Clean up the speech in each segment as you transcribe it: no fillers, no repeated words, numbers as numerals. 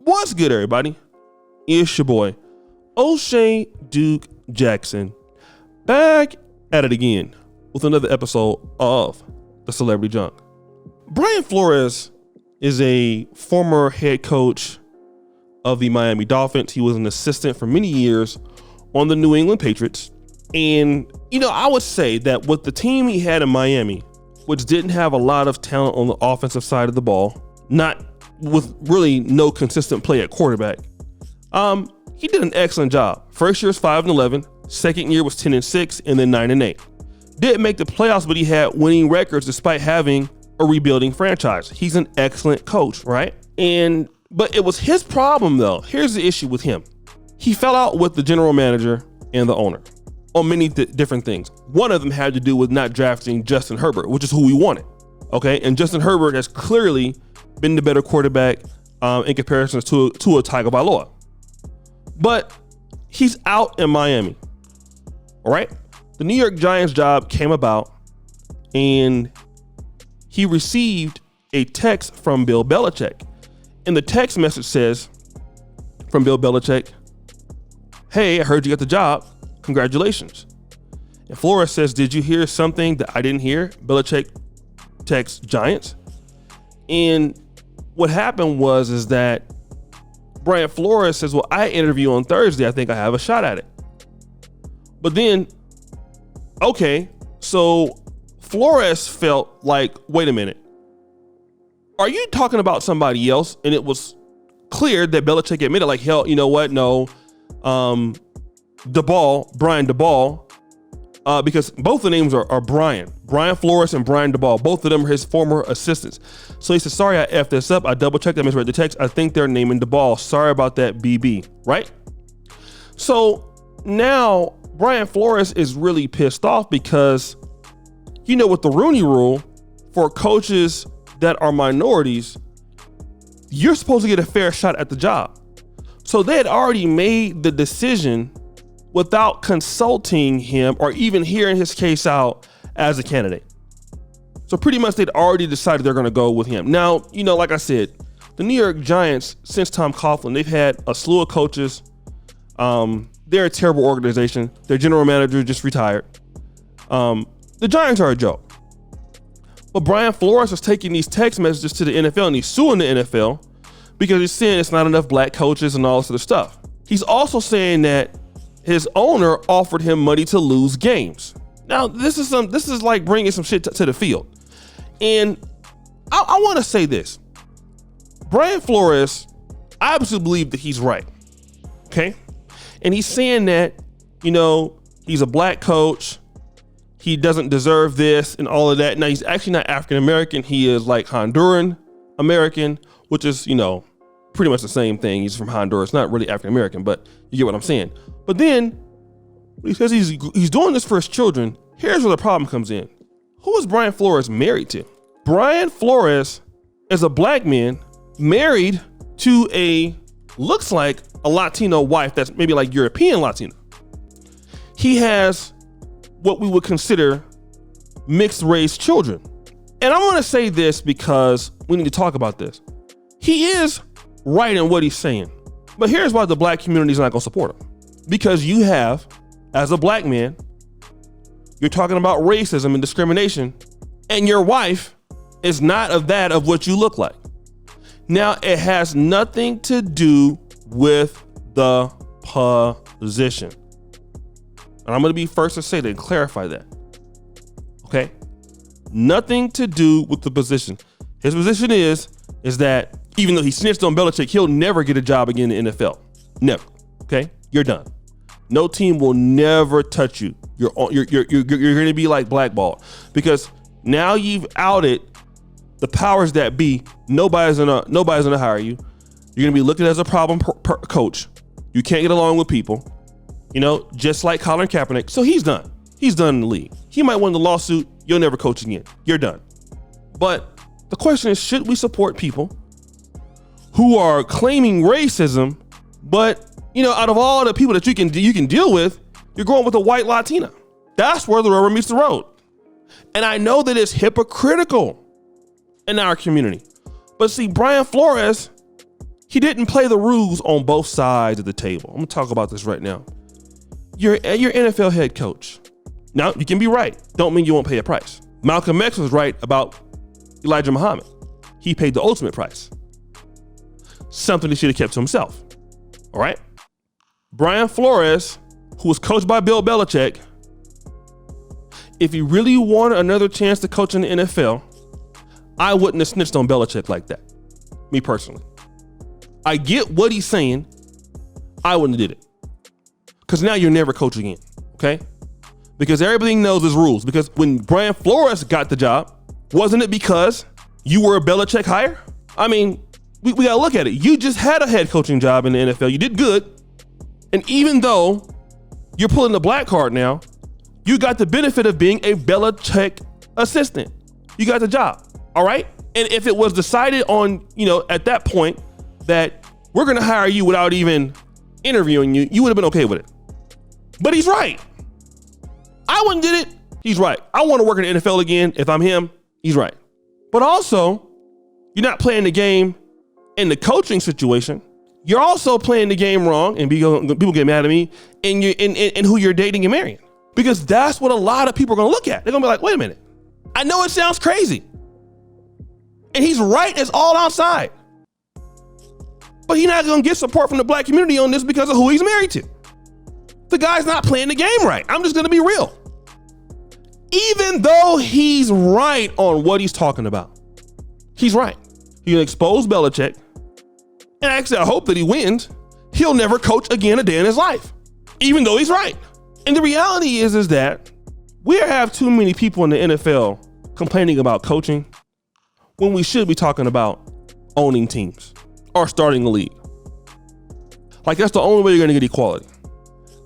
What's good, everybody? It's your boy, O'Shea Duke Jackson, back at it again with another episode of The Celebrity Junk. Brian Flores is a former head coach of the Miami Dolphins. He was an assistant for many years on the New England Patriots. And, I would say that with the team he had in Miami, which didn't have a lot of talent on the offensive side of the ball, not with really no consistent play at quarterback, he did an excellent job. First year was 5-11, second year was 10-6, and then 9-8. Didn't make the playoffs, but he had winning records despite having a rebuilding franchise. He's an excellent coach, right? But it was his problem, though. Here's the issue with him. He fell out with the general manager and the owner on many different things. One of them had to do with not drafting Justin Herbert, which is who we wanted. Okay, and Justin Herbert has clearly been the better quarterback in comparison to a Tagovailoa. But he's out in Miami. All right, the New York Giants job came about, and he received a text from Bill Belichick. And the text message says, from Bill Belichick, "Hey, I heard you got the job. Congratulations." And Flores says, "Did you hear something that I didn't hear?" Belichick texts Giants. And what happened is that Brian Flores says, "Well, I interview on Thursday. I think I have a shot at it." But then, okay, so Flores felt like, wait a minute. Are you talking about somebody else? And it was clear that Belichick admitted, like, hell, you know what? No, Brian Daboll, because both the names are Brian Flores and Brian Daboll. Both of them are his former assistants. So he said, "Sorry, I effed this up. I double checked. I misread the text. I think they're naming Daboll. Sorry about that, BB." Right? So now Brian Flores is really pissed off because, with the Rooney Rule, for coaches that are minorities, you're supposed to get a fair shot at the job. So they had already made the decision without consulting him or even hearing his case out as a candidate. So pretty much they'd already decided they're going to go with him. Now, like I said, the New York Giants, since Tom Coughlin, they've had a slew of coaches. They're a terrible organization. Their general manager just retired. The Giants are a joke. But Brian Flores is taking these text messages to the NFL and he's suing the NFL because he's saying it's not enough black coaches and all this other stuff. He's also saying that his owner offered him money to lose games. Now, this is like bringing some shit to the field. And I want to say this. Brian Flores, I absolutely believe that he's right. Okay? And he's saying that, he's a black coach. He doesn't deserve this and all of that. Now, he's actually not African American. He is like Honduran American, which is, pretty much the same thing. He's from Honduras, not really African American, but you get what I'm saying. But then, because he's doing this for his children, here's where the problem comes in. Who is Brian Flores married to? Brian Flores is a black man married to looks like a Latino wife that's maybe like European Latino. He has what we would consider mixed race children. And I'm going to say this because we need to talk about this. He is right in what he's saying. But here's why the black community is not going to support him. Because you have, as a black man, you're talking about racism and discrimination, and your wife is not of what you look like. Now, it has nothing to do with the position. And I'm going to be first to say that and clarify that. Okay? Nothing to do with the position. His position is that even though he snitched on Belichick, he'll never get a job again in the NFL. Never. Okay? You're done. No team will never touch you. You're going to be like blackballed because now you've outed the powers that be. Nobody's gonna hire you. You're going to be looked at as a problem coach. You can't get along with people. Just like Colin Kaepernick. So he's done. He's done in the league. He might win the lawsuit. You'll never coach again. You're done. But the question is, should we support people who are claiming racism, but, out of all the people that you can deal with, you're going with a white Latina? That's where the rubber meets the road. And I know that it's hypocritical in our community. But see, Brian Flores, He didn't play the rules on both sides of the table. I'm gonna talk about this right now. You're NFL head coach. Now, you can be right. Don't mean you won't pay a price. Malcolm X was right about Elijah Muhammad. He paid the ultimate price. Something he should have kept to himself. All right? Brian Flores, who was coached by Bill Belichick, if he really wanted another chance to coach in the NFL, I wouldn't have snitched on Belichick like that. Me personally. I get what he's saying. I wouldn't have did it. Because now you're never coaching again. Okay? Because everybody knows his rules. Because when Brian Flores got the job, wasn't it because you were a Belichick hire? I mean, we gotta look at it. You just had a head coaching job in the NFL. You did good. And even though you're pulling the black card now, you got the benefit of being a Belichick assistant. You got the job. All right? And if it was decided on, at that point that we're gonna hire you without even interviewing you, you would have been okay with it. But he's right. I wouldn't did it. He's right. I want to work in the NFL again. If I'm him, he's right. But also, you're not playing the game in the coaching situation. You're also playing the game wrong, and people get mad at me, in who you're dating and marrying. Because that's what a lot of people are going to look at. They're going to be like, wait a minute. I know it sounds crazy. And he's right as all outside. But he's not going to get support from the black community on this because of who he's married to. The guy's not playing the game right. I'm just going to be real. Even though he's right on what he's talking about. He's right. He's going to expose Belichick. And actually, I hope that he wins. He'll never coach again a day in his life. Even though he's right. And the reality is that we have too many people in the NFL complaining about coaching when we should be talking about owning teams or starting a league. Like, that's the only way you're going to get equality.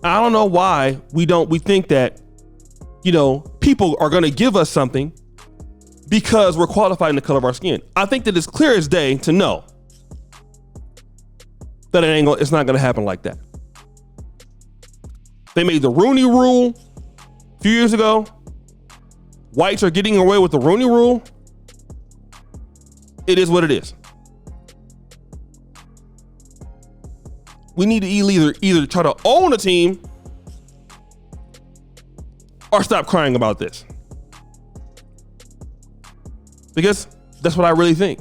I don't know why we think that, people are going to give us something because we're qualified in the color of our skin. I think that it's clear as day to know that it's not going to happen like that. They made the Rooney Rule a few years ago. Whites are getting away with the Rooney Rule. It is what it is. We need to either try to own a team or stop crying about this. Because that's what I really think.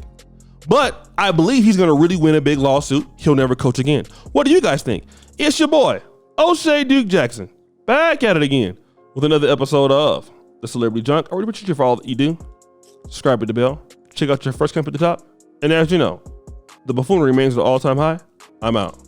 But I believe he's going to really win a big lawsuit. He'll never coach again. What do you guys think? It's your boy, O'Shea Duke Jackson, back at it again with another episode of The Celebrity Junk. I really appreciate you for all that you do. Subscribe to the bell. Check out your first comment at the top. And as you know, the buffoonery remains at an all-time high. I'm out.